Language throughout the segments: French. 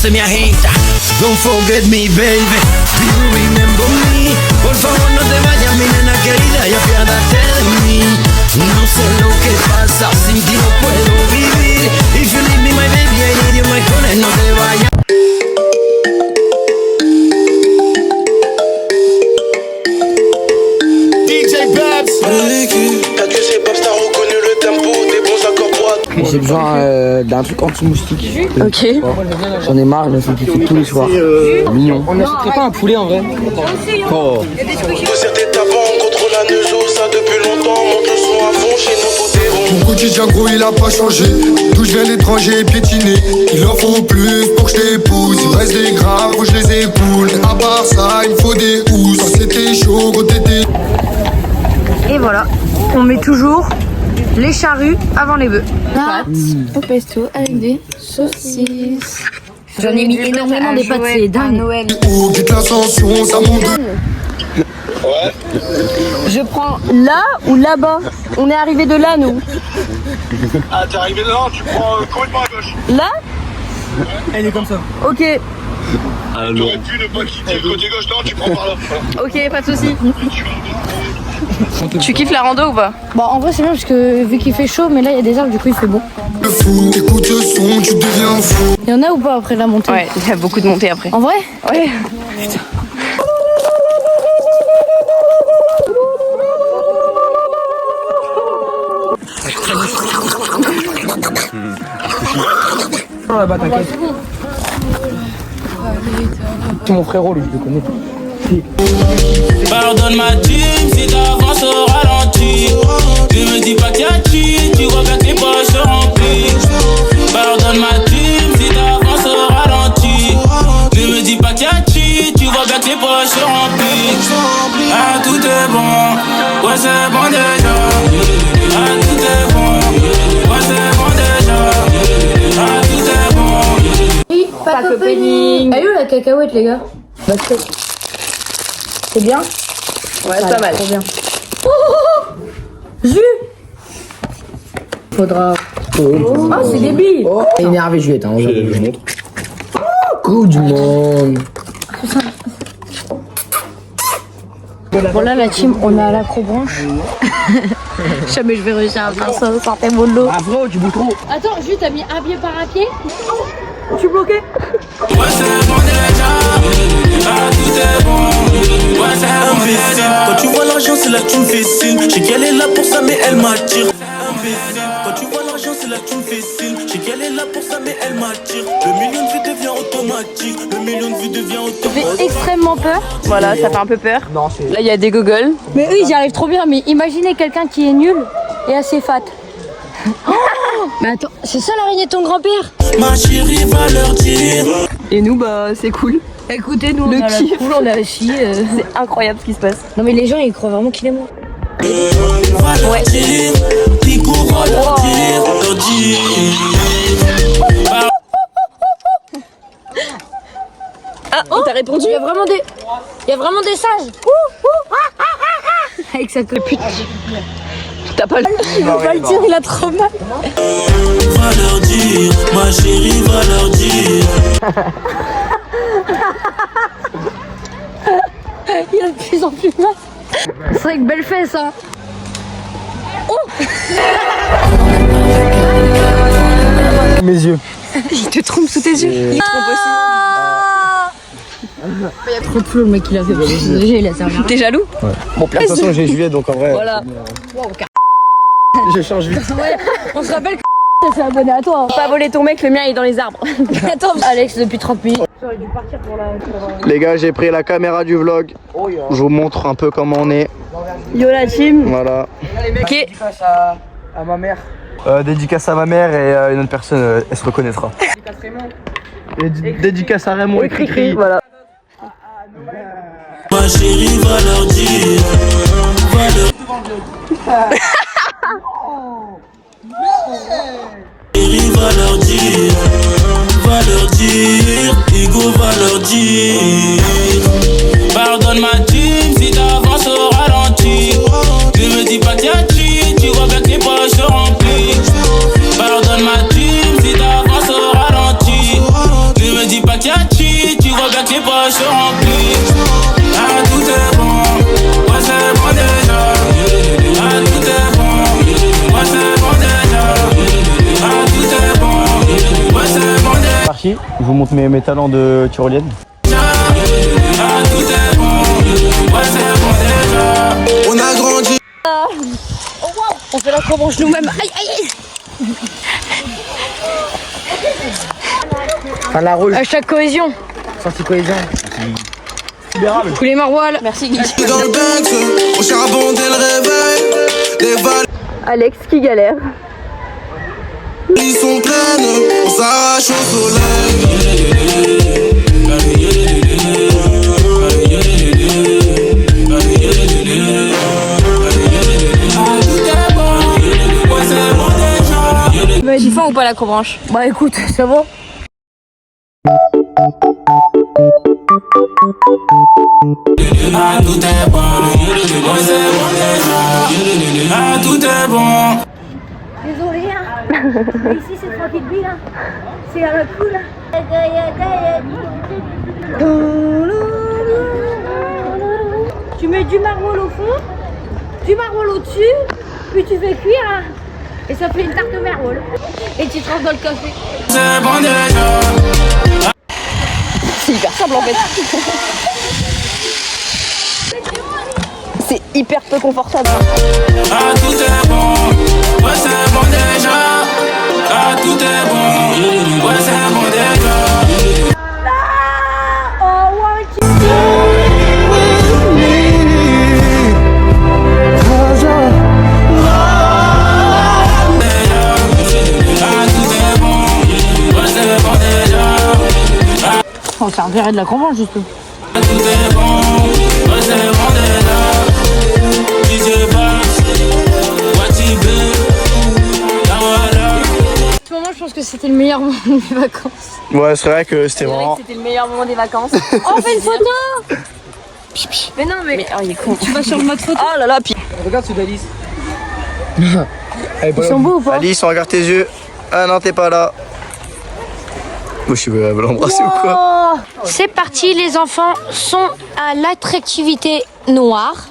se me agita. Don't forget me, baby. Do you remember me? Por favor, no te vayas, mi nena querida, y apiádate de mí. No sé lo que pasa, sin ti no puedo vivir. If you leave me, my baby, I need you, my honey, no te vayas. J'ai besoin d'un truc anti-moustique. Ok. J'en ai marre, je fais kiffer tous les soirs. Mignon. On n'achèterait pas un poulet en vrai? Oh. Concerter ta banque contre la neuso, ça depuis longtemps, monte le son à fond chez nos potés. Mon quotidien gros il a pas changé. D'où je viens l'étranger piétiné. Il en faut plus pour que je t'épouse. Il me reste des graves, faut que je les écoule. À part ça, il me faut des housses. Quand c'était chaud, quand t'étais. Et voilà, on met toujours les charrues avant les bœufs. Pâtes au pesto avec des saucisses. J'en ai mis énormément des pâtes, c'est dingue. Noël. Oh, quitte l'ascension, ça monte. Ouais. Je prends là ou là-bas. On est arrivé de là, nous. Ah, t'es arrivé dedans, tu prends complètement à gauche. Là? Elle est comme ça. Ok, T'aurais pu ne pas quitter le côté gauche, non, tu prends par là. ok, pas de soucis. Tu kiffes la rando ou pas? Bon, en vrai, c'est bien parce que vu qu'il fait chaud, mais là il y a des arbres, du coup il fait bon. Le fou, écoute le son, tu deviens fou. Il y en a ou pas après la montée? Ouais, il y a beaucoup de montées après. En vrai? Ouais. Non, là-bas, t'inquiète. C'est mon frérot, lui, je le connais. Pardonne ma team si t'avances au ralenti. Ne me dis pas qu'il y a tu vois bien que tes poches se remplissent. Pardonne ma team si t'avances au ralenti. Ne me dis pas qu'il y a tu vois bien que tes poches se remplissent. Ah, tout est bon, ouais c'est bon déjà. Ah, tout est bon, ouais c'est bon déjà. Ah, tout est bon. Oui, pas de pudding. Elle est où la cacahuète, les gars? C'est bien? Ouais, c'est pas mal. Trop bien. Oh, jus. Faudra. Oh, c'est des billes. Oh, énervé Juliette, hein. Je montre. Coup du monde. Bon là la team, on est à l'acrobranche. Jamais je vais réussir à faire ça, sortez mon lot. Ah bro, tu bouges trop. Attends, juste t'as mis un pied par un pied? Je suis bloqué. Ouais c'est bon déjà. Ah, tout est bon. Ouais c'est bon déjà. Quand tu vois l'argent, c'est là que tu me fais signe. Je sais qu'elle est là pour ça, mais elle m'attire. Quand tu vois l'argent, c'est là que tu me fais signe. Je sais qu'elle est là pour ça, mais elle m'attire. Le million de vues devient automatique. Le million de vues devient Ça automatique. fait extrêmement peur. Voilà, ça fait un peu peur. Non, c'est. Là, il y a des googles. Mais eux ils y arrivent trop bien. Mais imaginez quelqu'un qui est nul et assez fat. Oh, mais attends, c'est ça l'araignée de ton grand-père? Ma chérie va leur dire. Et nous, bah, c'est cool. Écoutez, nous Le on a kiff. la cool, on a réussi. C'est incroyable ce qui se passe. Non mais les gens ils croient vraiment qu'il est mort. Va leur dire. Pico va leur dire. Leur dire. Ah, on t'a répondu? Il y a vraiment des sages. Avec sa copine. T'as pas le... Il veut pas le dire, il a trop mal. Va leur dire. Ma chérie va leur dire. Il a de plus en plus mal. C'est vrai que belle fesse hein. Mes yeux. Il te trompe sous tes yeux. Il te trompe Il y a trop de flow le mec il a fait. Déjà il a servi. aussi. T'es jaloux? Bon, de toute façon, j'ai Juliette, donc en vrai. Voilà. Je change vite. Ouais, on se rappelle que c'est abonné à toi. Pas voler ton mec, le mien il est dans les arbres. Attends, Alex depuis 30 minutes. Les gars, j'ai pris la caméra du vlog. Je vous montre un peu comment on est. Yo la team. Voilà. Ok. Dédicace à ma mère. Dédicace à ma mère et une autre personne, elle se reconnaîtra. Dédicace à Raymond et Cricri. Voilà. Ma chérie va leur dire. Va leur chérie va leur dire. Va leur dire. Ego va leur dire. Pardonne ma team si t'avances au ralenti. Ne me dis pas qu'il y a tu vois bien que tes poches se remplissent. Pardonne ma team si t'avances au ralenti. Ne me dis pas cheat, tu vois bien que les poches sont remplies. Ah, tout est bon, ouais, c'est bon déjà. Ah, tout est bon, ouais, c'est bon déjà. Ah, tout est bon, ouais, c'est bon déjà. Parti, je vous montre mes talents de tyrolienne. Ah, tout est bon, ouais, c'est bon déjà. On a grandi. On fait l'acrobranche nous-mêmes. Aïe, aïe, aïe. Enfin, la roule. Hashtag cohésion. Sortie cohésion. Tous les maroilles. Merci Guy. Dans le Banks, on charbon dès le réveil. Les valeurs Alex qui galère. sont pleines, on s'arrache au soleil. Mais tu fais ou pas l'acrobranche? Bah écoute, ça va. Ah, tout est bon, ouais, c'est bon déjà. Ah, tout est bon. Désolé, hein. Mais ici, c'est tranquille, lui, là. C'est à la cool, là. Tu mets du maroilles au fond, du maroilles au-dessus, puis tu fais cuire, hein. Et ça fait une tarte de maroilles. Et tu trempes dans le café. C'est bon déjà. C'est hyper simple en fait. C'est hyper peu confortable. Ah, tout est bon, ouais, c'est bon déjà. Ah, tout est bon, ouais, c'est bon déjà. On servirait de l'acrobranche justement. Tout est bon, ouais, c'est bon déjà. Tu sais pas, what you do, là voilà. En ce moment, je pense que c'était le meilleur moment des vacances. Ouais, c'est vrai que c'était C'est vrai vraiment. que c'était le meilleur moment des vacances. Oh, on fait une photo. Mais non, mais oh, il est con. Tu vas sur le mode photo. Oh là là, puis. Regarde ceux d'Alice. Ils sont beaux ou pas? Alice, on regarde tes yeux. Ah non, t'es pas là. Moi, je vais l'embrasser ou quoi? C'est parti, les enfants sont à l'attractivité noire.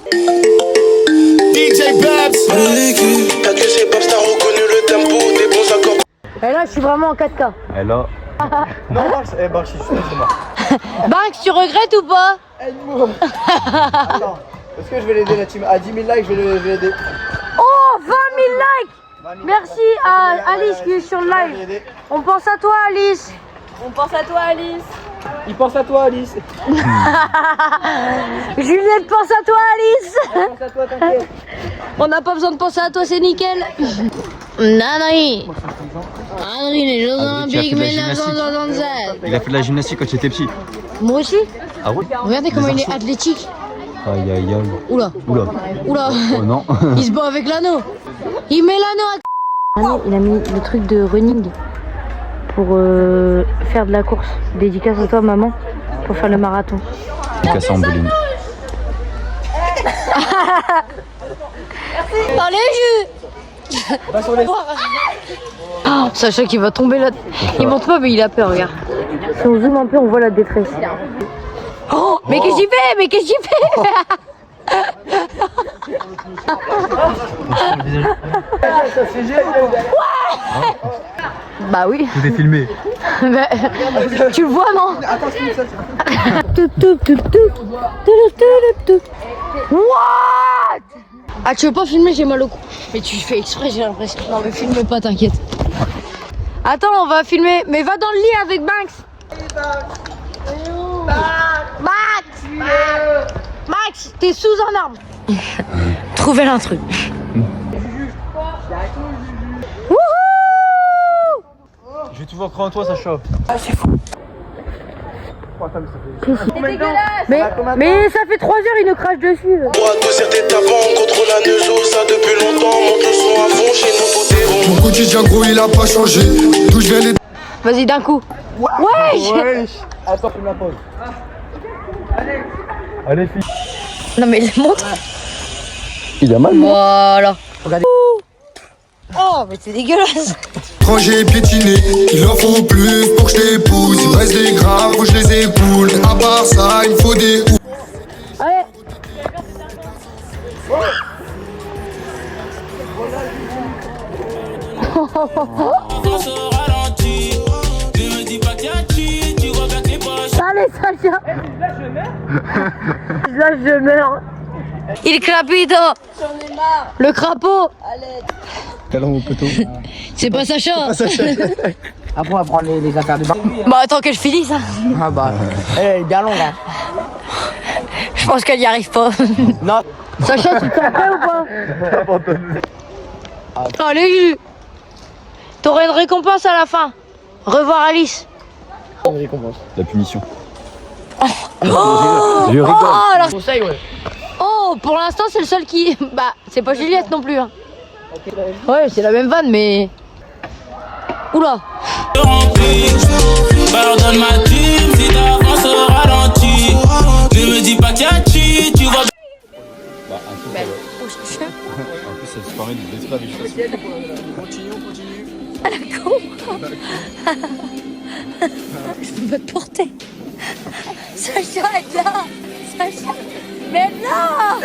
DJ Babs. T'as tué ces Babs, t'as reconnu le tempo des bons accords. Et là, je suis vraiment en 4K. Elle là. Non, Max, je suis c'est moi. Banks, tu regrettes ou pas? Attends, est-ce que je vais l'aider la team? À 10 000 likes, je vais l'aider. Oh, 20 000 likes. Merci à Alice qui est sur le live. On pense à toi, Alice. On pense à toi, Alice. Il pense à toi, Alice. Juliette pense à toi, Alice. Pense à toi, t'inquiète. On n'a pas besoin de penser à toi, c'est nickel. Nanari. Nanari, les Jeux Olympiques 1967. Il a fait de la gymnastique quand j'étais petit. Moi aussi. Ah ouais? Regardez comment il est athlétique. Aïe aïe aïe. Oula. Oula. Oula. Oh non. Il se bat avec l'anneau. Il met l'anneau à... Il a mis le truc de running pour faire de la course. Dédicace à toi, maman, pour faire le marathon. Cassé en bowling. Allez, oh, Sacha qui va tomber là. Il monte pas, mais il a peur, regarde. Si on zoome un peu, on voit la détresse. Oh, mais qu'est-ce qu'il fait? Mais qu'est-ce qu'il fait? Bah oui. Tout est filmé. Bah, tu le vois, non? What? Ah, tu veux pas filmer? J'ai mal au cou. Mais tu fais exprès, j'ai l'impression. Non, mais filme pas, t'inquiète. Attends, on va filmer. Mais va dans le lit avec Banks. Max, t'es sous un arbre. Trouvez l'intrus. Je vais toujours croire en toi, Sacha. Mais ça fait 3 heures, il nous crache dessus. Droit de certains avant, on contrôle la neuzo, ça depuis longtemps. Monte le son à fond, chez nous tout est bon. Mon quotidien gros il a pas changé. D'où je viens les Vas-y, d'un coup. Ouais. Attends, fais la pause. Allez, fille. Non, mais il montre. Il a mal. Voilà. Regardez. Oh, mais c'est dégueulasse. l'étranger piétiner. Il en faut plus pour que je t'épouse. Il me reste des graves, faut que je les écoule. À part ça, il me faut des ou. Allez. Avance au ralenti. Ne me dis pas qu'il y a qui, tu vois bien que les poches. Allez, Sacha. Là, je meurs. Il crapito. J'en ai marre. Le crapaud. Talon au poteau. C'est pas Sacha. Après, on va prendre les affaires du bar. Bah attends que je finisse. Hein. Ah bah, elle est bien longue. Hein. Je pense qu'elle y arrive pas. Non. Sacha, tu t'en fais ou pas? Allez, t'aurais une récompense à la fin. Revoir Alice. Une récompense. La punition. Oh, Je rigole. oh, la- Conseil, ouais. oh, pour l'instant, c'est le seul qui. Bah, c'est pas Juliette non plus. Hein. Ouais, c'est la même vanne, mais. Oula. Pardonne ma team si t'avances au ralenti. Ne me dis pas qu'il y a qui, tu vois. Bah, un peu. En plus, ça se permet de l'espace du chasse. Je peux pas te porter. Sacha est là. Sacha. Mais non.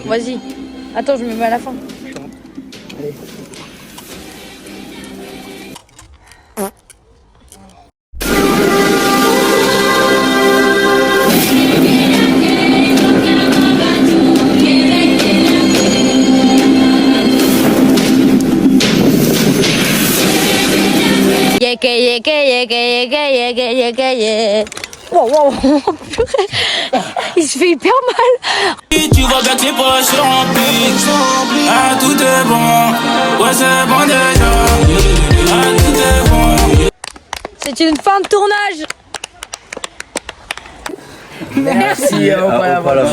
Vas-y. Attends, je me mets à la fin. Wow, wow. Il se fait hyper mal. Tu vois bien que les poches sont remplies. Ah, tout est bon. Ouais, c'est bon déjà. Ah, tout est bon. C'est une fin de tournage. Merci, voilà.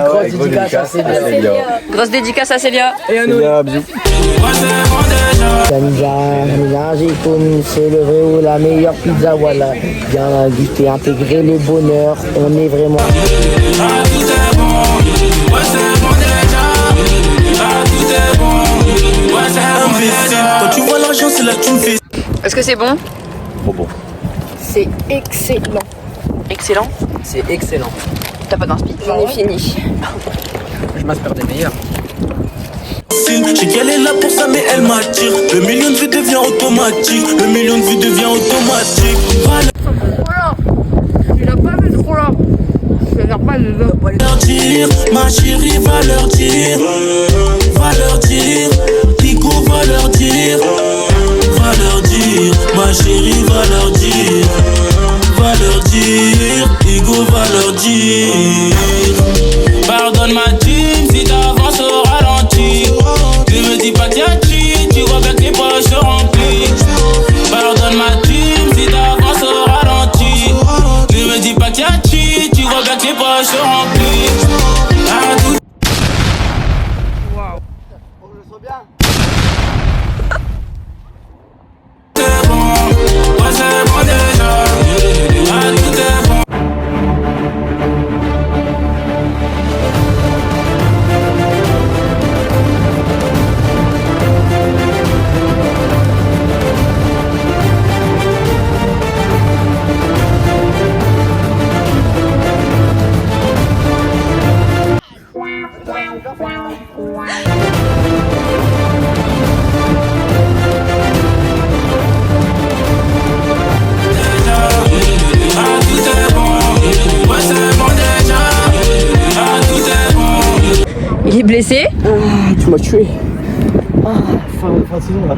Grosse dédicace à Célia. Grosse dédicace à Célia. Et à nous. Bisous. Ouais, c'est bon déjà. Mélanger comme c'est le vrai ou la meilleure pizza, voilà. Bien guster, intégrer le bonheur, on est vraiment. Ah, tout est bon. Ouais, c'est bon déjà. Ah, tout est bon. Ouais, c'est bon déjà. Quand tu vois l'argent, c'est là que tu me fais. Est-ce que c'est bon? Trop bon. C'est excellent. Excellent. C'est excellent. T'as pas d'inspi? J'en ai fini. Je m'inspire des meilleurs. Je sais qu'elle est là pour ça, mais elle m'attire. Le million de vues devient automatique. Le million de vues devient automatique. Voilà. Il a pas vu trop là. C'est normal, il va Leur dire, ma chérie va leur dire. Va leur dire. Pico va leur dire. Va leur dire. Ma chérie va leur dire. Va leur dire. Pico va leur dire. Pardonne ma team si t'avances au ralenti. Ne me dis pas qu'il y a qui, tu vois bien que les poches sont remplies. Pardonne ma team si t'avances au ralenti. Ne me dis pas qu'il y a qui, tu vois bien que les poches sont remplies. Ah, tout est bon, ouais c'est bon déjà. Ah, tout est bon. Ah, tout est bon, ouais c'est bon déjà. Ah, tout est bon. Il est blessé. Tu m'as tué. Fin de saison là.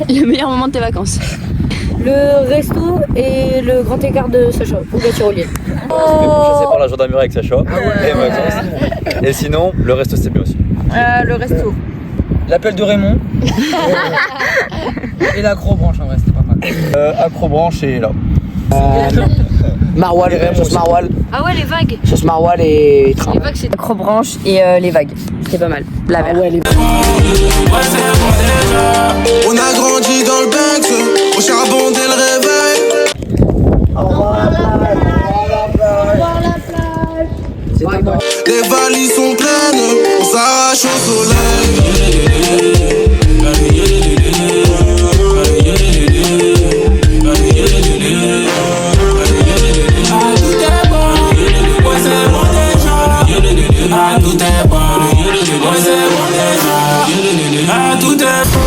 Le meilleur moment de tes vacances. Le resto et le grand écart de Sacha au Gâtirolier. Chassé par la gendarmerie avec Sacha. Et vacances. Et sinon, le resto c'est bien aussi. Le resto. L'appel de Raymond. Et l'acrobranche en vrai, c'était pas mal. Acrobranche et là. Maroilles, sauce maroilles. Ah ouais, les vagues. Sauce maroilles et train. Les vagues, c'est acrobranche et les vagues. C'était pas mal. La verre. Ouais, les... Ouais c'est bon déjà. On a grandi dans le Banks, au charbon dès le réveil. Les valises sont pleines, on s'arrache au soleil. Tout est bon, ouais c'est bon déjà. Tout est bon.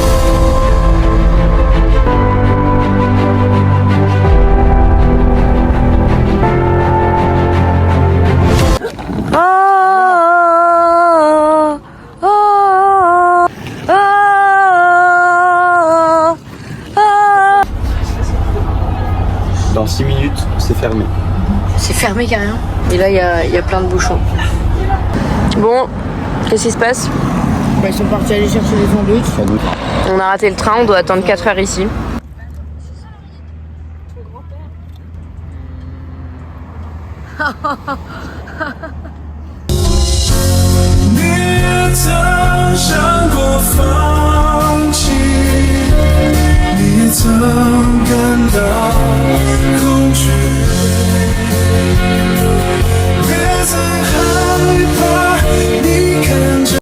Dans 6 minutes, c'est fermé. C'est fermé carrément. Et là, il y a plein de bouchons. Bon, qu'est-ce qui se passe? Bah, ils sont partis aller chercher les sandwichs. On a raté le train, on doit attendre 4 heures ici. Jungle fun.